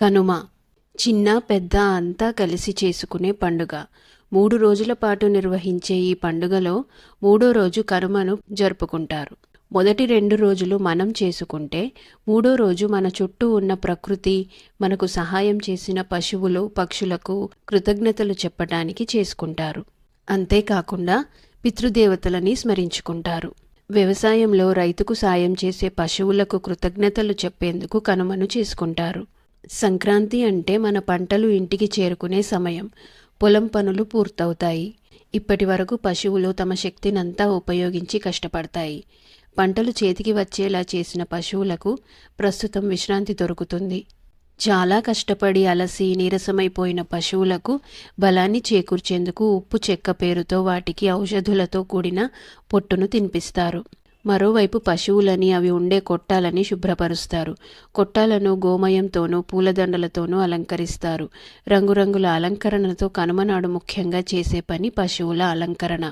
కనుమ చిన్న పెద్ద అంతా కలిసి చేసుకునే పండుగ. 3 రోజుల పాటు నిర్వహించే ఈ పండుగలో 3వ రోజు కనుమను జరుపుకుంటారు. మొదటి 2 రోజులు మనం చేసుకుంటే 3వ రోజు మన చుట్టూ ఉన్న ప్రకృతి, మనకు సహాయం చేసిన పశువులు, పక్షులకు కృతజ్ఞతలు చెప్పటానికి చేసుకుంటారు. అంతేకాకుండా పితృదేవతలని స్మరించుకుంటారు. వ్యవసాయంలో రైతుకు సాయం చేసే పశువులకు కృతజ్ఞతలు చెప్పేందుకు కనుమను చేసుకుంటారు. సంక్రాంతి అంటే మన పంటలు ఇంటికి చేరుకునే సమయం. పొలం పనులు పూర్తవుతాయి. ఇప్పటి వరకు పశువులు తమ శక్తినంతా ఉపయోగించి కష్టపడతాయి. పంటలు చేతికి వచ్చేలా చేసిన పశువులకు ప్రస్తుతం విశ్రాంతి దొరుకుతుంది. చాలా కష్టపడి అలసి నీరసమైపోయిన పశువులకు బలాన్ని చేకూర్చేందుకు ఉప్పు చెక్క పేరుతో వాటికి ఔషధులతో కూడిన పొట్టును తినిపిస్తారు. మరోవైపు పశువులని అవి ఉండే కొట్టాలని శుభ్రపరుస్తారు. కొట్టాలను గోమయంతోనూ పూలదండలతోనూ అలంకరిస్తారు. రంగురంగుల అలంకరణతో కనుమనాడు ముఖ్యంగా చేసే పని పశువుల అలంకరణ.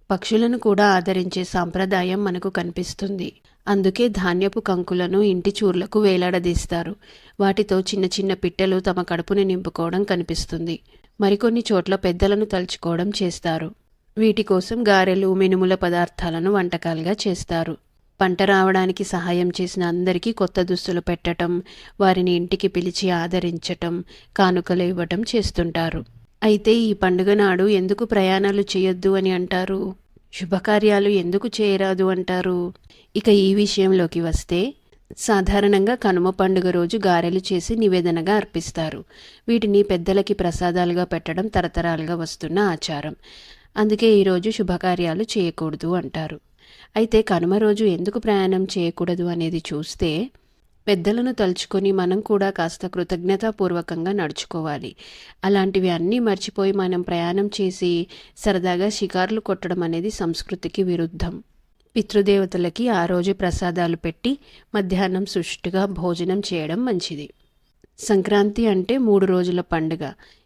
పక్షులను కూడా ఆదరించే సాంప్రదాయం మనకు కనిపిస్తుంది. అందుకే ధాన్యపు కంకులను ఇంటి చూర్లకు వేలాడదీస్తారు. వాటితో చిన్న చిన్న పిట్టలు తమ కడుపుని నింపుకోవడం కనిపిస్తుంది. మరికొన్ని చోట్ల పెద్దలను తలుచుకోవడం చేస్తారు. వీటి కోసం గారెలు, మినుముల పదార్థాలను వంటకాలుగా చేస్తారు. పంట రావడానికి సహాయం చేసిన అందరికీ కొత్త దుస్తులు పెట్టడం, వారిని ఇంటికి పిలిచి ఆదరించటం, కానుకలు ఇవ్వటం చేస్తుంటారు. అయితే ఈ పండుగ నాడు ఎందుకు ప్రయాణాలు చేయొద్దు అని అంటారు? శుభకార్యాలు ఎందుకు చేయరాదు అంటారు? ఇక ఈ విషయంలోకి వస్తే, సాధారణంగా కనుమ పండుగ రోజు గారెలు చేసి నివేదనగా అర్పిస్తారు. వీటిని పెద్దలకి ప్రసాదాలుగా పెట్టడం తరతరాలుగా వస్తున్న ఆచారం. అందుకే ఈరోజు శుభకార్యాలు చేయకూడదు అంటారు. అయితే కనుమ రోజు ఎందుకు ప్రయాణం చేయకూడదు అనేది చూస్తే, పెద్దలను తలుచుకొని మనం కూడా కాస్త కృతజ్ఞతాపూర్వకంగా నడుచుకోవాలి. అలాంటివి అన్నీ మర్చిపోయి మనం ప్రయాణం చేసి సరదాగా షికార్లు కొట్టడం అనేది సంస్కృతికి విరుద్ధం. పితృదేవతలకి ఆ రోజు ప్రసాదాలు పెట్టి మధ్యాహ్నం సుష్టుగా భోజనం చేయడం మంచిది. సంక్రాంతి అంటే 3 రోజుల పండుగ.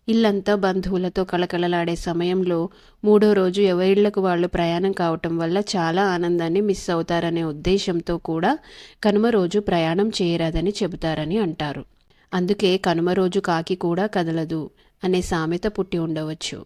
ఇల్లంతా బంధువులతో కళకళలాడే సమయంలో 3వ రోజు ఎవరిళ్లకు వాళ్ళు ప్రయాణం కావటం వల్ల చాలా ఆనందాన్ని మిస్ అవుతారనే ఉద్దేశంతో కూడా కనుమ రోజు ప్రయాణం చేయరాదని చెబుతారని అంటారు. అందుకే కనుమ రోజు కాకి కూడా కదలదు అనే సామెత పుట్టి ఉండవచ్చు.